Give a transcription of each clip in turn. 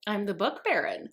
I'm the Book Baron.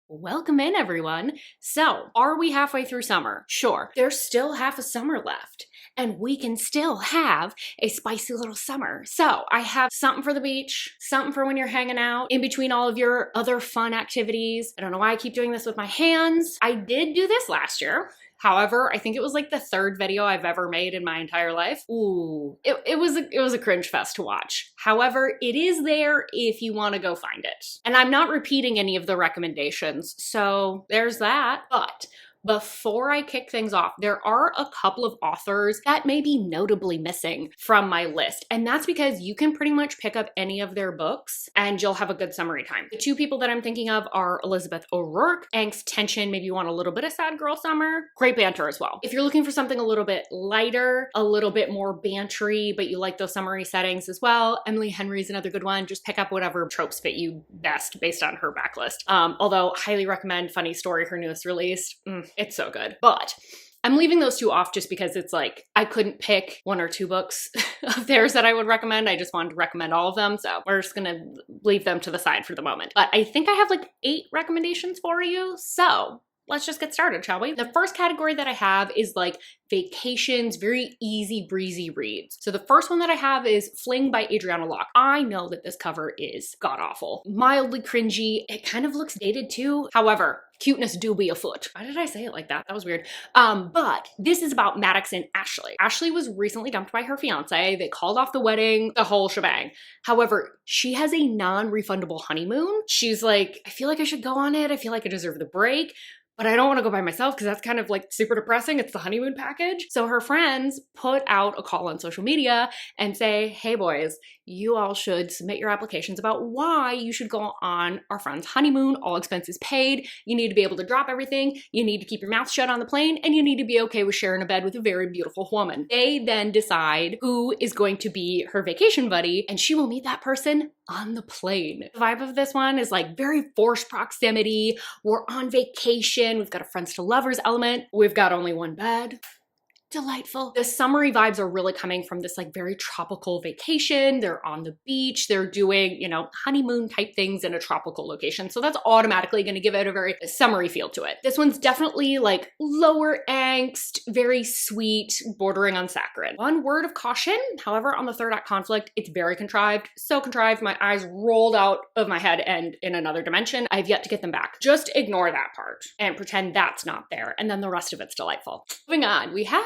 Welcome in, everyone. So, are we halfway through summer? Sure. There's still half a summer left, and we can still have a spicy little summer. So, I have something for the beach, something for when you're hanging out, in between all of your other fun activities. I don't know why I keep doing this with my hands. I did do this last year. However, I think it was like the third video I've ever made in my entire life. Ooh, it was a cringe fest to watch. However, it is there if you want to go find it. And I'm not repeating any of the recommendations, so there's that. But before I kick things off, there are a couple of authors that may be notably missing from my list. And that's because you can pretty much pick up any of their books and you'll have a good summary time. The two people that I'm thinking of are Elizabeth O'Rourke, Angst, Tension, maybe you want a little bit of sad girl summer. Great banter as well. If you're looking for something a little bit lighter, a little bit more bantery, but you like those summary settings as well, Emily Henry's another good one. Just pick up whatever tropes fit you best based on her backlist. Although highly recommend Funny Story, her newest release. It's so good. But I'm leaving those two off just because it's like I couldn't pick one or two books of theirs that I would recommend. I just wanted to recommend all of them. So we're just gonna leave them to the side for the moment. But I think I have like 8 recommendations for you. So let's just get started, shall we? The first category that I have is like vacations, very easy breezy reads. So the first one that I have is Fling by Adriana Locke. I know that this cover is god-awful, mildly cringy. It kind of looks dated too. However, cuteness do be afoot. Why did I say it like that? That was weird. But this is about Maddox and Ashley. Ashley was recently dumped by her fiance. They called off the wedding, the whole shebang. However, she has a non-refundable honeymoon. She's like, I feel like I should go on it. I feel like I deserve the break, but I don't want to go by myself because that's kind of like super depressing. It's the honeymoon package. So her friends put out a call on social media and say, hey boys, you all should submit your applications about why you should go on our friend's honeymoon, all expenses paid. You need to be able to drop everything. You need to keep your mouth shut on the plane, and you need to be okay with sharing a bed with a very beautiful woman. They then decide who is going to be her vacation buddy, and she will meet that person on the plane. The vibe of this one is like very forced proximity. We're on vacation. We've got a friends to lovers element. We've got only one bed. Delightful. The summery vibes are really coming from this like very tropical vacation. They're on the beach. They're doing, you know, honeymoon type things in a tropical location. So that's automatically going to give it a very summery feel to it. This one's definitely like lower angst, very sweet, bordering on saccharine. One word of caution, however, on the third act conflict, it's very contrived. So contrived, my eyes rolled out of my head and in another dimension. I've yet to get them back. Just ignore that part and pretend that's not there. And then the rest of it's delightful. Moving on, we have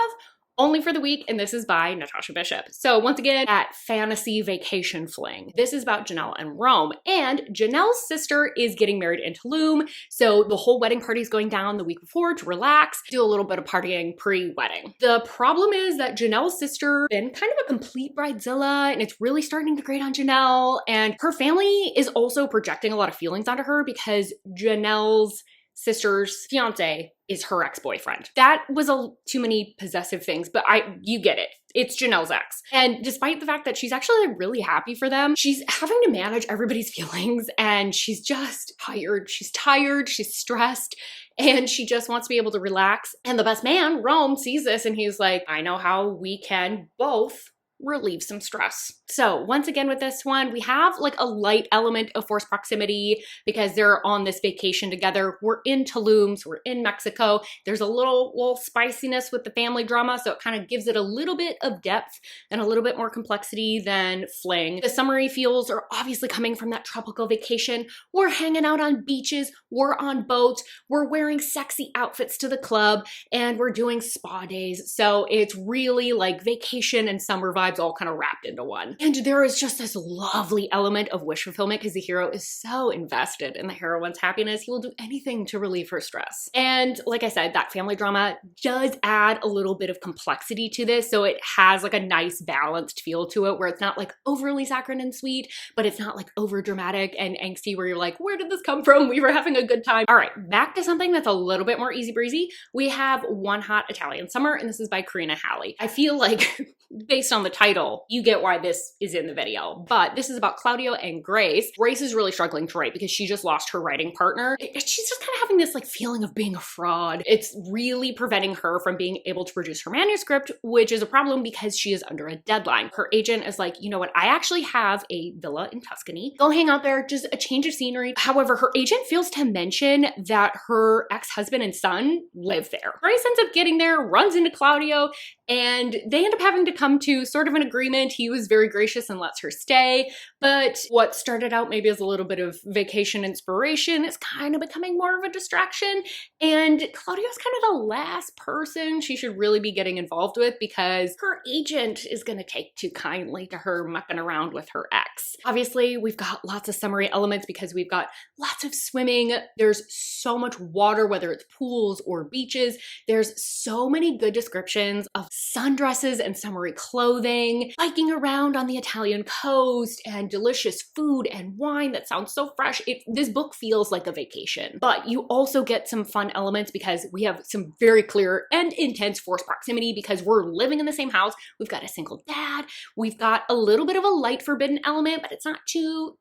Only for the Week, and this is by Natasha Bishop. So once again, at Fantasy Vacation Fling. This is about Janelle and Rome, and Janelle's sister is getting married in Tulum, so the whole wedding party is going down the week before to relax, do a little bit of partying pre-wedding. The problem is that Janelle's sister has been kind of a complete bridezilla, and it's really starting to grate on Janelle, and her family is also projecting a lot of feelings onto her because Janelle's sister's fiance is her ex-boyfriend. That was too many possessive things, but you get it. It's Janelle's ex. And despite the fact that she's actually really happy for them, she's having to manage everybody's feelings, and she's just tired. She's tired, she's stressed, and she just wants to be able to relax. And the best man, Rome, sees this and he's like, I know how we can both relieve some stress. So once again with this one, we have like a light element of forced proximity because they're on this vacation together. We're in Tulum, so we're in Mexico. There's a little spiciness with the family drama, so it kind of gives it a little bit of depth and a little bit more complexity than Fling. The summery feels are obviously coming from that tropical vacation. We're hanging out on beaches, we're on boats, we're wearing sexy outfits to the club, and we're doing spa days. So it's really like vacation and summer vibes all kind of wrapped into one. And there is just this lovely element of wish fulfillment because the hero is so invested in the heroine's happiness. He will do anything to relieve her stress. And like I said, that family drama does add a little bit of complexity to this. So it has like a nice balanced feel to it where it's not like overly saccharine and sweet, but it's not like over dramatic and angsty where you're like, where did this come from? We were having a good time. All right, back to something that's a little bit more easy breezy. We have One Hot Italian Summer, and this is by Karina Halley. I feel like based on the title, you get why this is in the video. But this is about Claudio and Grace. Grace is really struggling to write because she just lost her writing partner. She's just kind of having this like feeling of being a fraud. It's really preventing her from being able to produce her manuscript, which is a problem because she is under a deadline. Her agent is like, you know what, I actually have a villa in Tuscany. Go hang out there, just a change of scenery. However, her agent fails to mention that her ex-husband and son live there. Grace ends up getting there, runs into Claudio, and they end up having to come to sort of an agreement. He was very gracious and lets her stay, but what started out maybe as a little bit of vacation inspiration is kind of becoming more of a distraction, and Claudio's kind of the last person she should really be getting involved with because her agent is going to take too kindly to her mucking around with her ex. Obviously, we've got lots of summery elements because we've got lots of swimming. There's so much water, whether it's pools or beaches. There's so many good descriptions of sundresses and summery clothing, biking around on the Italian coast, and delicious food and wine that sounds so fresh. This book feels like a vacation. But you also get some fun elements because we have some very clear and intense forced proximity because we're living in the same house. We've got a single dad. We've got a little bit of a light forbidden element, but it's not too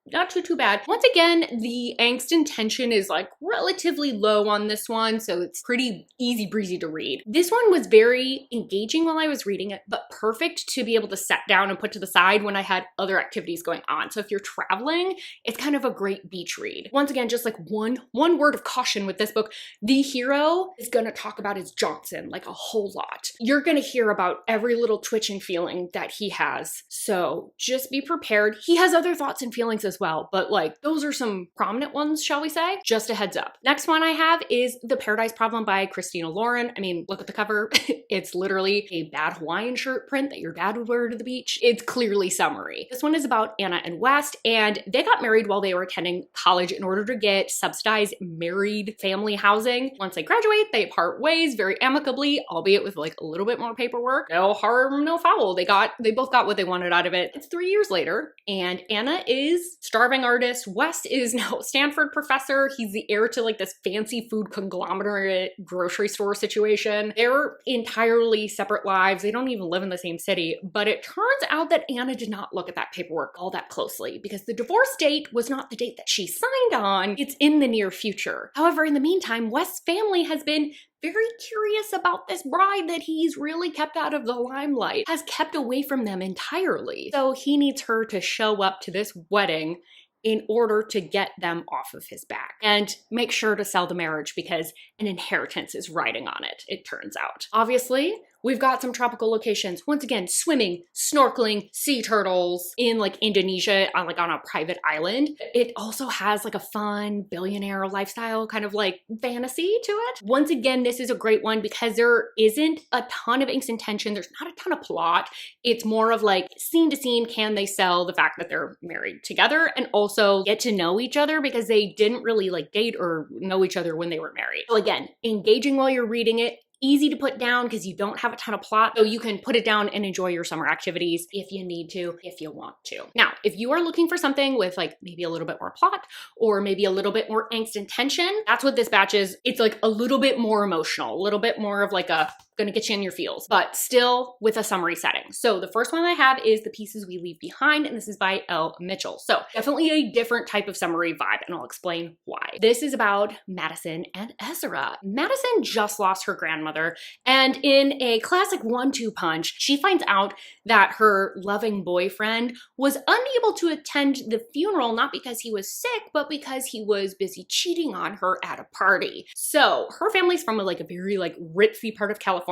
bad. Once again, the angst and tension is like relatively low on this one, so it's pretty easy breezy to read. This one was very engaging while I was reading it, but perfect to be able to set down and put to the side when I had other activities going on. So if you're traveling, it's kind of a great beach read. Once again, just like one word of caution with this book, the hero is gonna talk about his Johnson like a whole lot. You're gonna hear about every little twitch and feeling that he has. So just be prepared. He has other thoughts and feelings as well, but like those are some prominent ones, shall we say? Just a heads up. Next one I have is The Paradise Problem by Christina Lauren. I mean, look at the cover. It's literally a bad Hawaiian shirt print that your dad would wear to the beach. It's clearly summery. This one is about Anna and West, and they got married while they were attending college in order to get subsidized married family housing. Once they graduate, they part ways very amicably, albeit with like a little bit more paperwork. No harm, no foul. They both got what they wanted out of it. It's 3 years later, and Anna is starving artist. West is now a Stanford professor. He's the heir to like this fancy food conglomerate grocery store situation. They're entirely separate lives. They don't even live in the same city, but it turns out that Anna did not look at that paperwork all that closely because the divorce date was not the date that she signed on. It's in the near future. However, in the meantime, West's family has been very curious about this bride that he's really kept out of the limelight, has kept away from them entirely. So he needs her to show up to this wedding in order to get them off of his back and make sure to sell the marriage because an inheritance is riding on it, it turns out. Obviously, we've got some tropical locations. Once again, swimming, snorkeling, sea turtles in like Indonesia on a private island. It also has like a fun billionaire lifestyle kind of like fantasy to it. Once again, this is a great one because there isn't a ton of angst and tension. There's not a ton of plot. It's more of like scene to scene, can they sell the fact that they're married together and also get to know each other because they didn't really like date or know each other when they were married. So again, engaging while you're reading it, easy to put down because you don't have a ton of plot, so you can put it down and enjoy your summer activities if you need to, if you want to. Now, if you are looking for something with like maybe a little bit more plot or maybe a little bit more angst and tension, that's what this batch is. It's like a little bit more emotional, a little bit more of like a gonna get you in your feels, but still with a summary setting. So the first one I have is The Pieces We Leave Behind, and this is by Elle Mitchell. So definitely a different type of summary vibe, and I'll explain why. This is about Madison and Ezra. Madison just lost her grandmother, and in a classic 1-2 punch, she finds out that her loving boyfriend was unable to attend the funeral, not because he was sick, but because he was busy cheating on her at a party. So her family's from a very ritzy part of California,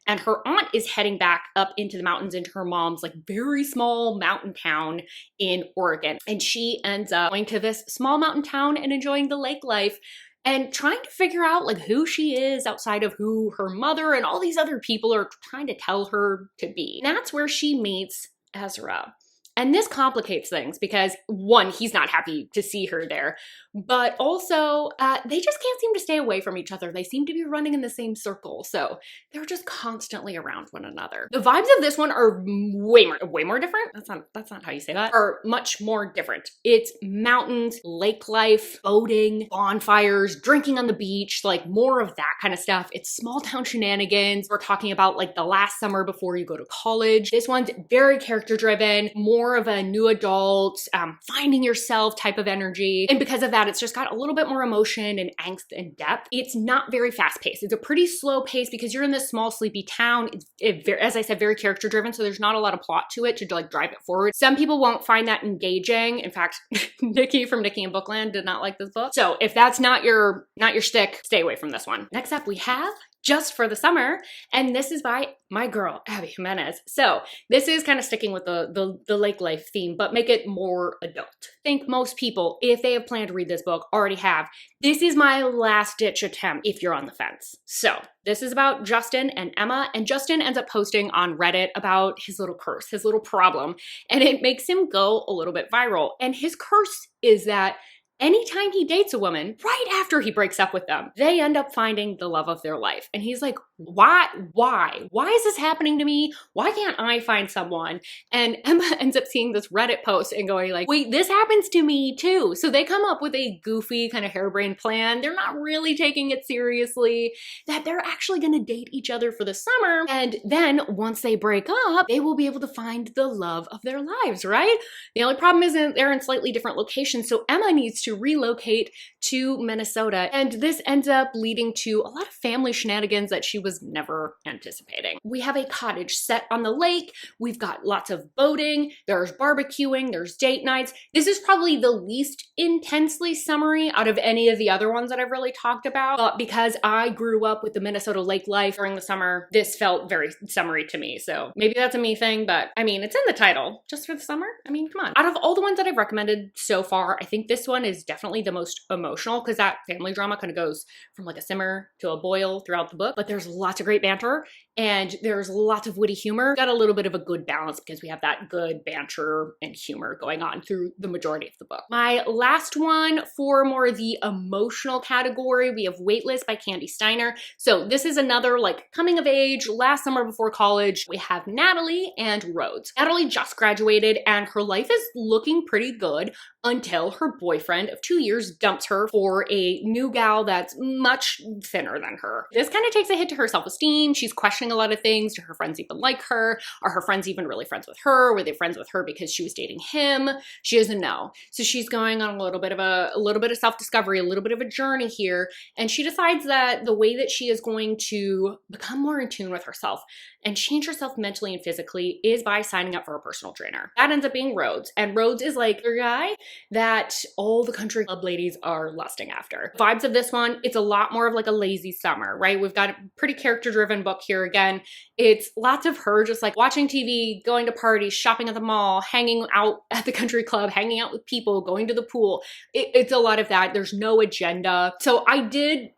and her aunt is heading back up into the mountains into her mom's very small mountain town in Oregon. And she ends up going to this small mountain town and enjoying the lake life and trying to figure out who she is outside of who her mother and all these other people are trying to tell her to be. And that's where she meets Ezra. And this complicates things because one, he's not happy to see her there, but also they just can't seem to stay away from each other. They seem to be running in the same circle. So they're just constantly around one another. The vibes of this one are way more different. That's not how you say that. Are much more different. It's mountains, lake life, boating, bonfires, drinking on the beach, like more of that kind of stuff. It's small town shenanigans. We're talking about like the last summer before you go to college. This one's very character driven, more of a new adult, finding yourself type of energy. And because of that, it's just got a little bit more emotion and angst and depth. It's not very fast paced. It's a pretty slow pace because you're in this small sleepy town. It's as I said, very character driven. So there's not a lot of plot to it to like drive it forward. Some people won't find that engaging. In fact, Nikki from Nikki and Bookland did not like this book. So if that's not your shtick, stay away from this one. Next up we have Just for the Summer, and this is by my girl, Abby Jimenez. So this is kind of sticking with the lake life theme, but make it more adult. I think most people, if they have planned to read this book, already have. This is my last ditch attempt if you're on the fence. So this is about Justin and Emma, and Justin ends up posting on Reddit about his little curse, his little problem, and it makes him go a little bit viral. And his curse is that anytime he dates a woman, right after he breaks up with them, they end up finding the love of their life. And he's like, why? Why is this happening to me? Why can't I find someone? And Emma ends up seeing this Reddit post and going like, wait, this happens to me too. So they come up with a goofy kind of harebrained plan. They're not really taking it seriously, that they're actually gonna date each other for the summer. And then once they break up, they will be able to find the love of their lives, right? The only problem is that they're in slightly different locations. So Emma needs to relocate to Minnesota. And this ends up leading to a lot of family shenanigans that she was never anticipating. We have a cottage set on the lake. We've got lots of boating. There's barbecuing. There's date nights. This is probably the least intensely summery out of any of the other ones that I've really talked about. But because I grew up with the Minnesota lake life during the summer, this felt very summery to me. So maybe that's a me thing, but I mean, it's in the title. Just for the summer? I mean, come on. Out of all the ones that I've recommended so far, I think this one is definitely the most emotional because that family drama kind of goes from like a simmer to a boil throughout the book. But there's lots of great banter and there's lots of witty humor. Got a little bit of a good balance because we have that good banter and humor going on through the majority of the book. My last one for more of the emotional category, we have Waitlist by Candy Steiner. So this is another like coming of age, last summer before college. We have Natalie and Rhodes. Natalie just graduated and her life is looking pretty good until her boyfriend of 2 years dumps her for a new gal that's much thinner than her. This kind of takes a hit to her self-esteem. She's questioning a lot of things. Do her friends even like her? Are her friends even really friends with her? Were they friends with her because she was dating him? She doesn't know. So she's going on a little bit of self-discovery, a little bit of a journey here. And she decides that the way that she is going to become more in tune with herself and change herself mentally and physically is by signing up for a personal trainer. That ends up being Rhodes. And Rhodes is like your guy that all the country club ladies are lusting after. Vibes of this one, it's a lot more of like a lazy summer, right? We've got a pretty character-driven book here again. It's lots of her just like watching TV, going to parties, shopping at the mall, hanging out at the country club, hanging out with people, going to the pool. It's a lot of that. There's no agenda. So I did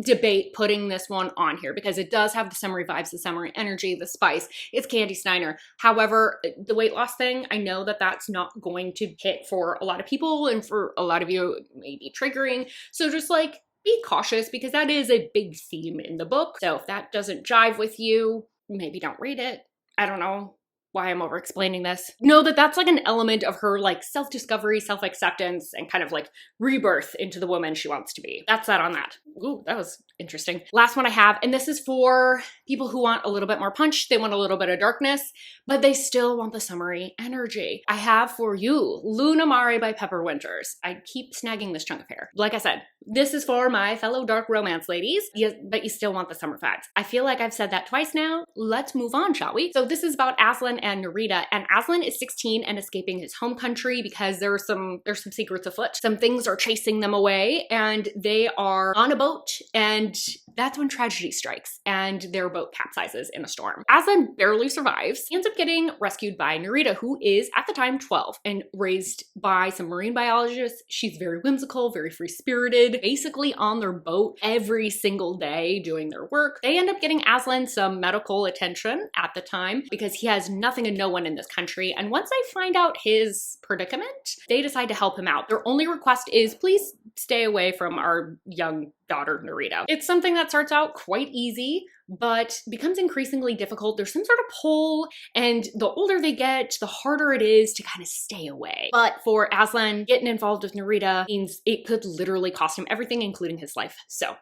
debate putting this one on here because it does have the summery vibes, the summery energy, the spice. It's Candy Steiner. However, the weight loss thing, I know that that's not going to hit for a lot of people and for a lot of you it may be triggering. So just like be cautious because that is a big theme in the book. So if that doesn't jive with you, maybe don't read it. I don't know why I'm over explaining this. Know that that's like an element of her like self-discovery, self-acceptance, and kind of like rebirth into the woman she wants to be. That's that on that. Ooh, that was interesting. Last one I have, and this is for people who want a little bit more punch. They want a little bit of darkness, but they still want the summery energy. I have for you, Luna Mare by Pepper Winters. I keep snagging this chunk of hair. Like I said, this is for my fellow dark romance ladies, but you still want the summer vibes. I feel like I've said that twice now. Let's move on, shall we? So this is about Aslan and Narita, and Aslan is 16 and escaping his home country because there's some secrets afoot. Some things are chasing them away, and they are on a boat, and that's when tragedy strikes and their boat capsizes in a storm. Aslan barely survives. He ends up getting rescued by Nerita, who is at the time 12 and raised by some marine biologists. She's very whimsical, very free-spirited, basically on their boat every single day doing their work. They end up getting Aslan some medical attention at the time because he has nothing and no one in this country. And once they find out his predicament, they decide to help him out. Their only request is, please stay away from our young daughter, Nerita. It's something that starts out quite easy, but becomes increasingly difficult. There's some sort of pull, and the older they get, the harder it is to kind of stay away. But for Aslan, getting involved with Nerita means it could literally cost him everything, including his life. So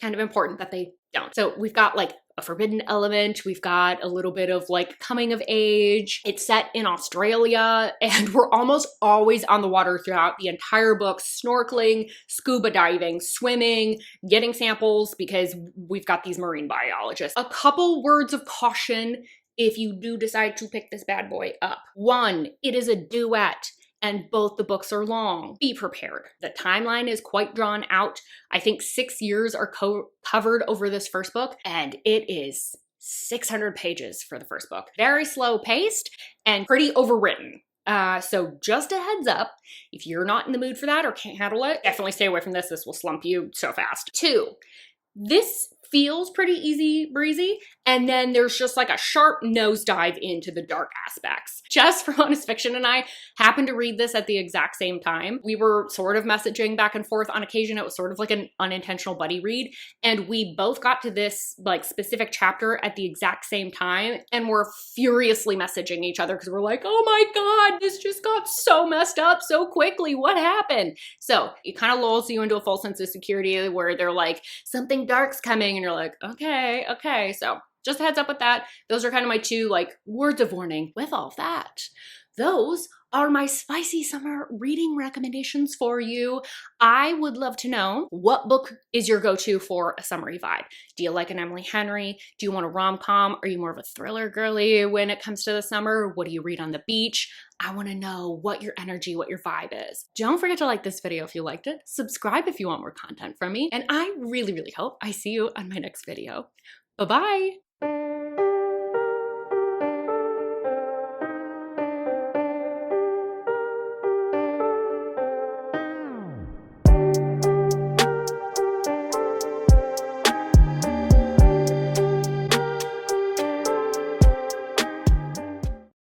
kind of important that they don't. So we've got like a forbidden element. We've got a little bit of like coming of age. It's set in Australia, and we're almost always on the water throughout the entire book, snorkeling, scuba diving, swimming, getting samples because we've got these marine biologists. A couple words of caution if you do decide to pick this bad boy up. One, it is a duet, and both the books are long. Be prepared. The timeline is quite drawn out. I think 6 years are covered over this first book, and it is 600 pages for the first book. Very slow paced and pretty overwritten. So just a heads up, if you're not in the mood for that or can't handle it, definitely stay away from this. This will slump you so fast. 2, this feels pretty easy breezy, and then there's just like a sharp nosedive into the dark aspects. Jess from Honest Fiction and I happened to read this at the exact same time. We were sort of messaging back and forth on occasion. It was sort of like an unintentional buddy read, and we both got to this like specific chapter at the exact same time, and we're furiously messaging each other because we're like, oh my god, this just got so messed up so quickly. What happened? So it kind of lulls you into a false sense of security where they're like, something dark's coming, and you're like, okay. So just a heads up with that. Those are kind of my 2 like words of warning with all of that. Those are my spicy summer reading recommendations for you. I would love to know, what book is your go-to for a summery vibe? Do you like an Emily Henry? Do you want a rom-com? Are you more of a thriller girly when it comes to the summer? What do you read on the beach? I want to know what your energy, what your vibe is. Don't forget to like this video if you liked it. Subscribe if you want more content from me. And I really, really hope I see you on my next video. Bye-bye.